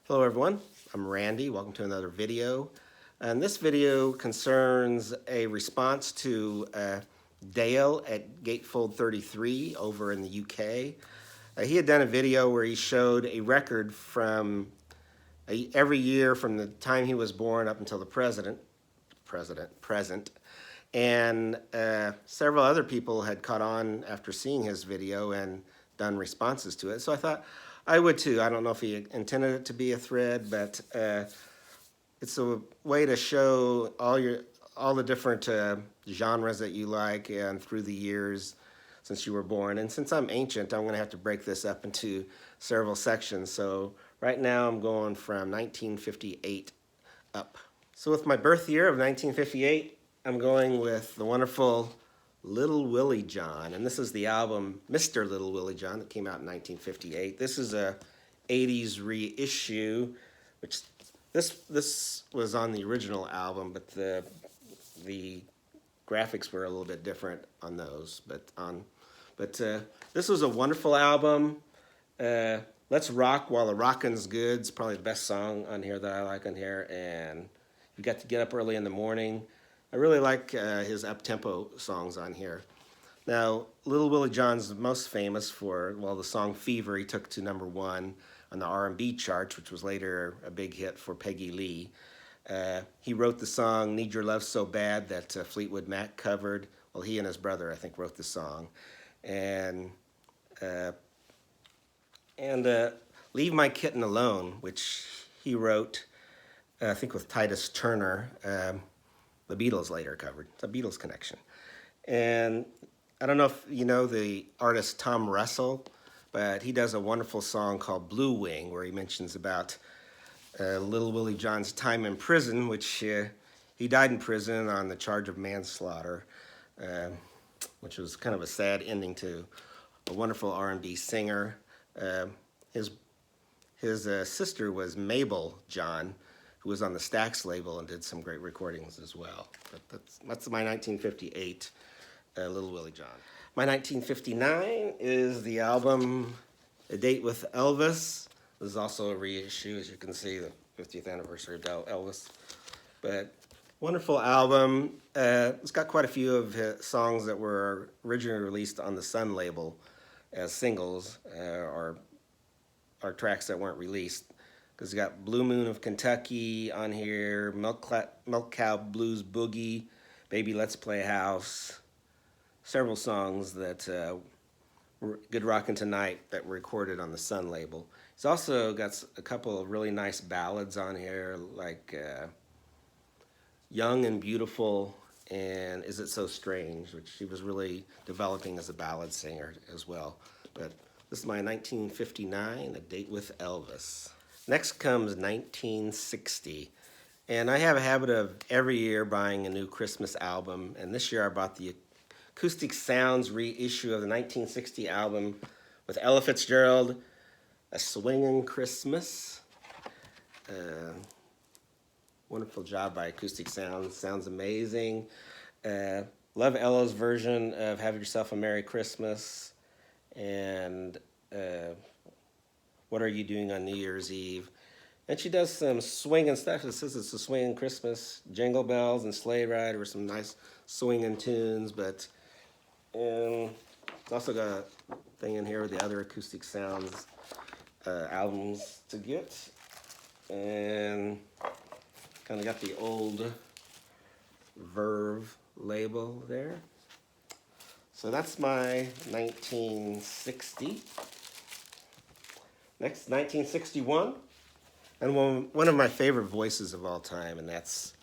Hello everyone, I'm Randy. Welcome to another video. And this video concerns a response to Dale at Gatefold 33 over in the UK. He had done a video where he showed a record from every year from the time he was born up until the present. And several other people had caught on after seeing his video and done responses to it. So I thought I would too. I don't know if he intended it to be a thread, but it's a way to show all the different genres that you like and through the years since you were born. And since I'm ancient, I'm going to have to break this up into several sections. So right now I'm going from 1958 up. So with my birth year of 1958, I'm going with the wonderful Little Willie John, and this is the album Mr. Little Willie John that came out in 1958. This is a 80s reissue, which this was on the original album, but the graphics were a little bit different on those. But this was a wonderful album. Let's Rock While the Rockin's Good is probably the best song on here that I like on here, and you got to get up early in the morning. I really like his up-tempo songs on here. Now, Little Willie John's most famous for, well, the song Fever he took to #1 on the R&B charts, which was later a big hit for Peggy Lee. He wrote the song Need Your Love So Bad that Fleetwood Mac covered. Well, he and his brother, I think, wrote the song. And Leave My Kitten Alone, which he wrote, I think with Titus Turner. The Beatles later covered. It's a Beatles connection. And I don't know if you know the artist Tom Russell, but he does a wonderful song called Blue Wing, where he mentions about Little Willie John's time in prison, which he died in prison on the charge of manslaughter, which was kind of a sad ending to a wonderful R&B singer. His sister was Mabel John, who was on the Stax label and did some great recordings as well. But that's my 1958 Little Willie John. My 1959 is the album A Date with Elvis. This is also a reissue, as you can see, the 50th anniversary of Elvis. But wonderful album. It's got quite a few of his songs that were originally released on the Sun label as singles or tracks that weren't released. Because you got Blue Moon of Kentucky on here, Milk Cow Blues Boogie, Baby Let's Play House, several songs that were Good Rockin' Tonight that were recorded on the Sun label. He's also got a couple of really nice ballads on here, like Young and Beautiful and Is It So Strange, which he was really developing as a ballad singer as well. But this is my 1959, A Date with Elvis. Next comes 1960, and I have a habit of every year buying a new Christmas album, and this year I bought the Acoustic Sounds reissue of the 1960 album with Ella Fitzgerald, A Swingin' Christmas. Wonderful job by Acoustic Sounds, sounds amazing. Love Ella's version of Have Yourself a Merry Christmas, and What Are You Doing on New Year's Eve? And she does some swinging stuff. It says it's a swinging Christmas. Jingle Bells and Sleigh Ride were some nice swinging tunes, but it's also got a thing in here with the other Acoustic Sounds albums to get. And kind of got the old Verve label there. So that's my 1960. Next, 1961, and one of my favorite voices of all time, and that's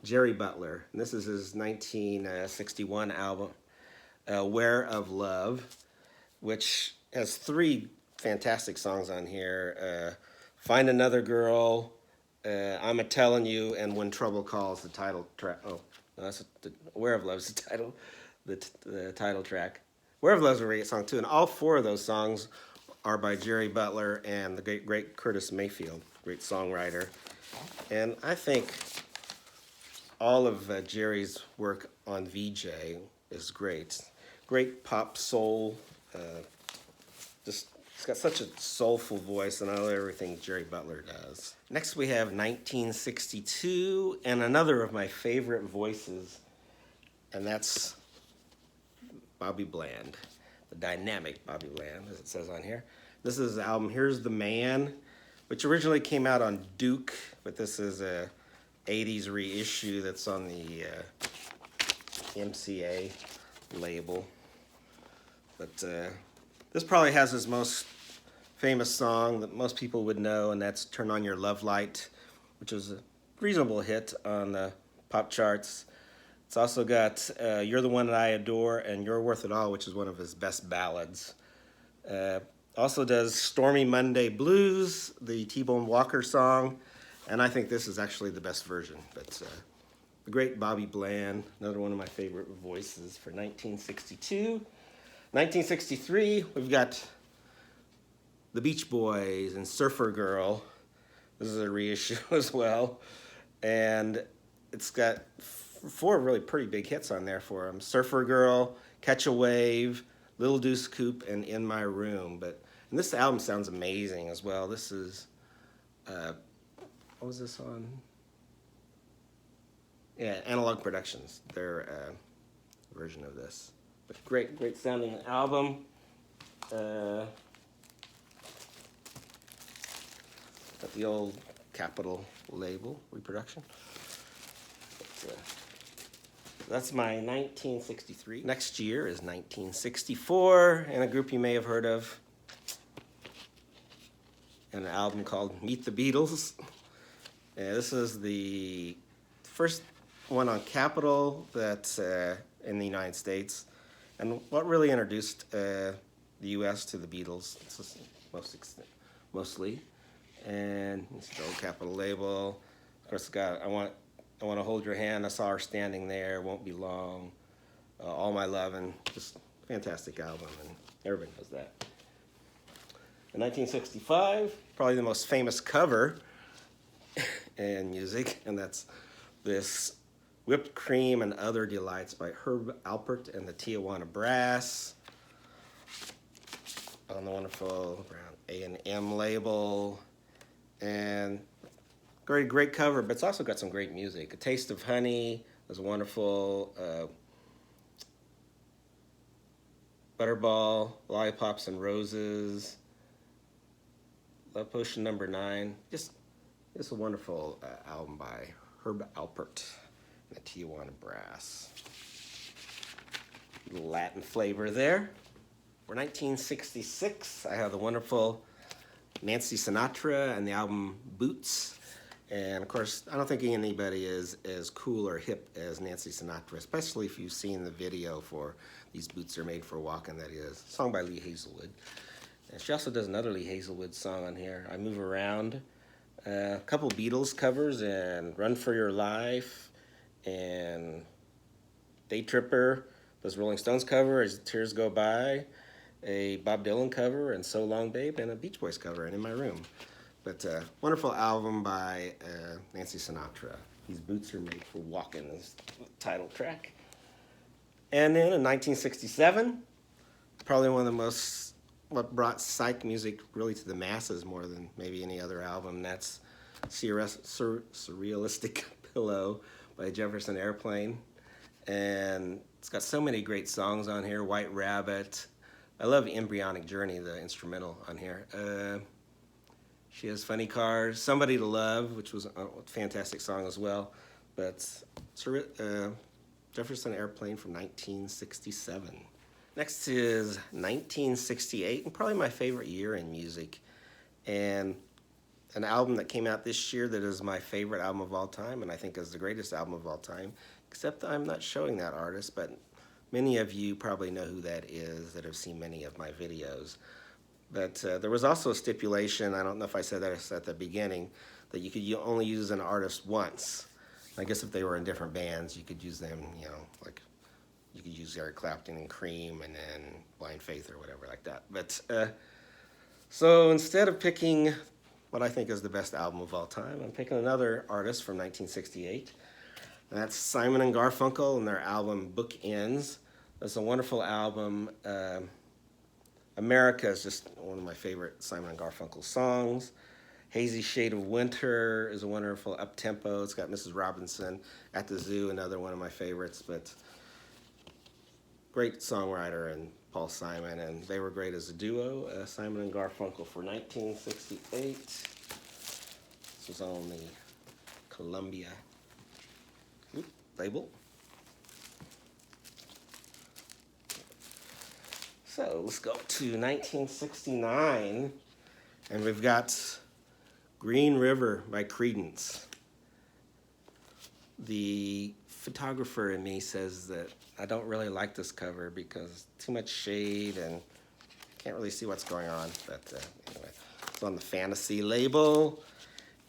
Jerry Butler. And this is his 1961 album, Aware of Love, which has 3 fantastic songs on here. Find Another Girl, I'm A-Tellin' You, and When Trouble Calls, the title track. Oh, no, that's Aware of Love is the title track. Aware of Love is a great song, too, and all 4 of those songs are by Jerry Butler and the great Curtis Mayfield, great songwriter. And I think all of Jerry's work on VJ is great. Great pop soul, just He's got such a soulful voice, and I love everything Jerry Butler does. Next, we have 1962, and another of my favorite voices, and that's Bobby Bland, the dynamic Bobby Bland, as it says on here. This is the album Here's the Man, which originally came out on Duke, but this is a 80s reissue that's on the MCA label. But this probably has his most famous song that most people would know, and that's Turn On Your Love Light, which was a reasonable hit on the pop charts. It's also got You're the One That I Adore and You're Worth It All, which is one of his best ballads. Also does Stormy Monday Blues, the T-Bone Walker song, and I think this is actually the best version. But the great Bobby Bland, another one of my favorite voices for 1962. 1963, we've got the Beach Boys and Surfer Girl. This is a reissue as well. And it's got four really pretty big hits on there for him. Surfer Girl, Catch a Wave, Little Deuce Coupe, and In My Room. And this album sounds amazing as well. This is, what was this on? Yeah, Analog Productions, their version of this. But great sounding album. Got the old Capitol label reproduction. But, that's my 1963. Next year is 1964, and a group you may have heard of, and an album called Meet the Beatles. And this is the first one on Capitol that's in the United States, and what really introduced the U.S. to the Beatles, mostly. And it's the old Capitol label. Of course, it's got I want to hold your hand. I saw her standing there. Won't be long. All my love, and just fantastic album, and everybody knows that. In 1965, probably the most famous cover in music, and that's this Whipped Cream and Other Delights by Herb Alpert and the Tijuana Brass on the wonderful brown A&M label. And great cover, but it's also got some great music. A Taste of Honey was wonderful. Butterball, Lollipops and Roses, Love Potion Number 9. Just a wonderful album by Herb Alpert and the Tijuana Brass. A little Latin flavor there. For 1966, I have the wonderful Nancy Sinatra and the album Boots. And of course, I don't think anybody is as cool or hip as Nancy Sinatra, especially if you've seen the video for These Boots Are Made for Walking, that is. A song by Lee Hazelwood. And she also does another Lee Hazelwood song on here, I Move Around. A couple Beatles covers, and Run for Your Life, and Day Tripper, does Rolling Stones cover, As Tears Go By, a Bob Dylan cover, and So Long Babe, and a Beach Boys cover, and In My Room. But wonderful album by Nancy Sinatra. These Boots Are Made for Walking is the title track. And then in 1967, probably one of the most, what brought psych music really to the masses more than maybe any other album, that's Surrealistic Pillow by Jefferson Airplane. And it's got so many great songs on here. White Rabbit. I love Embryonic Journey, the instrumental on here. She Has Funny Cars, Somebody to Love, which was a fantastic song as well. But Jefferson Airplane from 1967. Next is 1968, and probably my favorite year in music. And an album that came out this year that is my favorite album of all time, and I think is the greatest album of all time, except I'm not showing that artist, but many of you probably know who that is that have seen many of my videos. But there was also a stipulation, I don't know if I said that at the beginning, that you could only use an artist once. I guess if they were in different bands, you could use them, like you could use Eric Clapton and Cream and then Blind Faith or whatever like that. But so instead of picking what I think is the best album of all time, I'm picking another artist from 1968. That's Simon and Garfunkel and their album Bookends. That's a wonderful album. America is just one of my favorite Simon and Garfunkel songs. Hazy Shade of Winter is a wonderful up-tempo. It's got Mrs. Robinson at the Zoo, another one of my favorites, but great songwriter and Paul Simon, and they were great as a duo, Simon and Garfunkel for 1968. This was on the Columbia label. So let's go to 1969, and we've got Green River by Creedence. The photographer in me says that I don't really like this cover because too much shade and can't really see what's going on. But anyway, it's on the Fantasy label,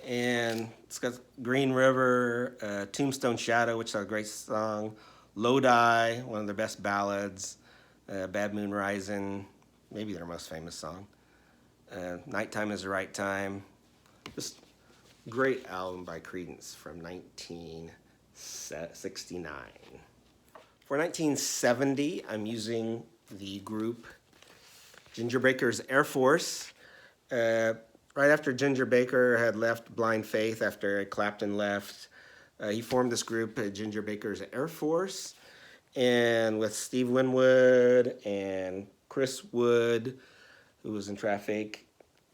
and it's got Green River, Tombstone Shadow, which is a great song, Lodi, one of their best ballads, Bad Moon Rising, maybe their most famous song, Nighttime is the Right Time. Just great album by Creedence from 1969. For 1970, I'm using the group Ginger Baker's Air Force. Right after Ginger Baker had left Blind Faith, after Eric Clapton left, he formed this group, Ginger Baker's Air Force, and with Steve Winwood and Chris Wood, who was in Traffic.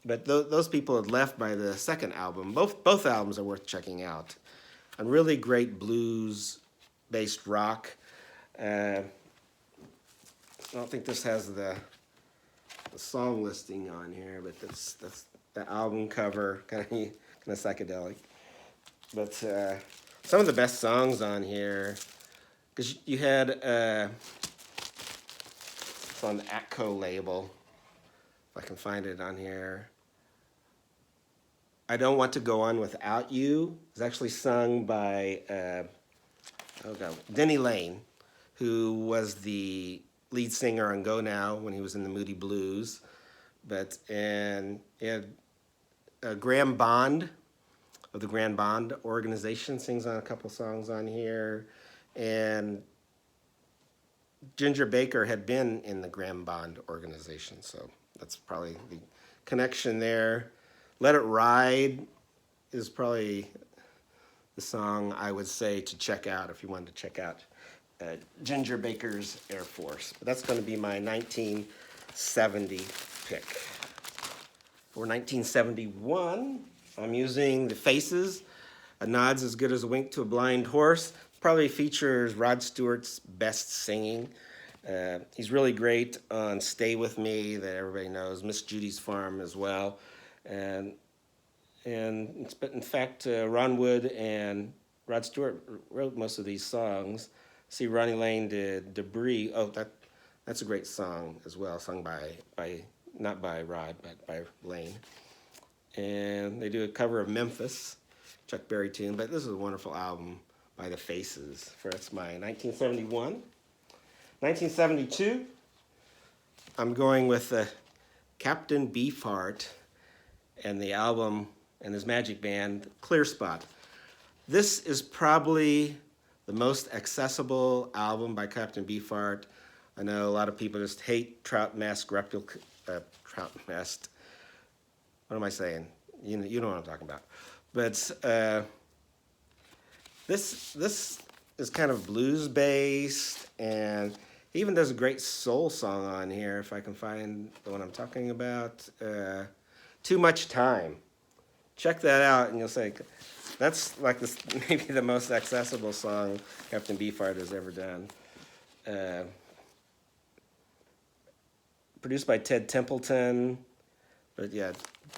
But those people had left by the second album. Both albums are worth checking out. And really great blues-based rock. I don't think this has the song listing on here, but that's the album cover, kind of psychedelic. But some of the best songs on here, because you had it's on the Atco label. If I can find it on here. I Don't Want to Go On Without You is actually sung by Denny Lane, who was the lead singer on Go Now when he was in the Moody Blues. And Graham Bond of the Grand Bond Organization sings on a couple songs on here. And Ginger Baker had been in the Graham Bond Organization, so that's probably the connection there. Let It Ride is probably the song I would say to check out if you wanted to check out Ginger Baker's Air Force. But that's going to be my 1970 pick. For 1971, I'm using The Faces, A Nod's As Good as a Wink to a Blind Horse. Probably features Rod Stewart's best singing. He's really great on Stay With Me, that everybody knows, Miss Judy's Farm as well. But in fact, Ron Wood and Rod Stewart wrote most of these songs. See, Ronnie Lane did Debris. Oh, that's a great song as well, sung by not by Rod, but by Lane. And they do a cover of Memphis, Chuck Berry tune. But this is a wonderful album by The Faces. That's my 1971. 1972, I'm going with Captain Beefheart and the album and his magic band, Clear Spot. This is probably the most accessible album by Captain Beefheart. I know a lot of people just hate Trout Mask Replica. Trout Mask. What am I saying? You know what I'm talking about. But this is kind of blues based, and he even does a great soul song on here. If I can find the one I'm talking about, Too Much Time. Check that out, and you'll say that's like maybe the most accessible song Captain Beefheart has ever done. Produced by Ted Templeton, but yeah,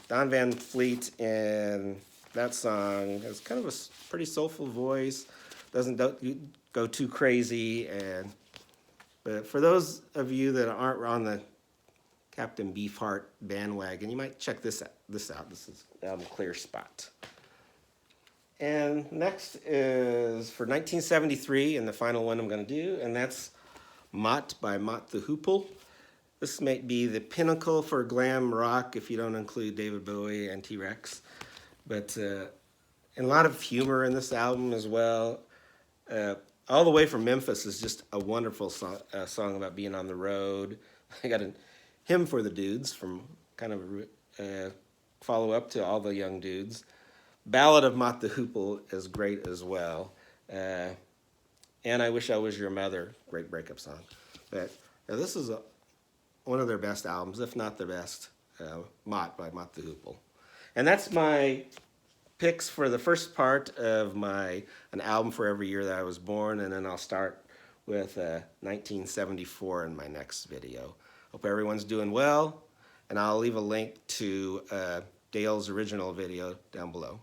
Don Van Fleet in that song has kind of a pretty soulful voice. Doesn't go too crazy, but for those of you that aren't on the Captain Beefheart bandwagon, you might check this out. This is album Clear Spot. And next is for 1973, and the final one I'm going to do, and that's Mott by Mott the Hoople. This might be the pinnacle for glam rock if you don't include David Bowie and T-Rex. But and a lot of humor in this album as well. All the Way from Memphis is just a wonderful song about being on the road. I got Hymn for the Dudes, from kind of a follow-up to All the Young Dudes. Ballad of Mott the Hoople is great as well. And I Wish I Was Your Mother, great breakup song. But this is one of their best albums, if not the best, Mott by Mott the Hoople. And that's my picks for the first part of an album for every year that I was born, and then I'll start with 1974 in my next video. Hope everyone's doing well, and I'll leave a link to Dale's original video down below.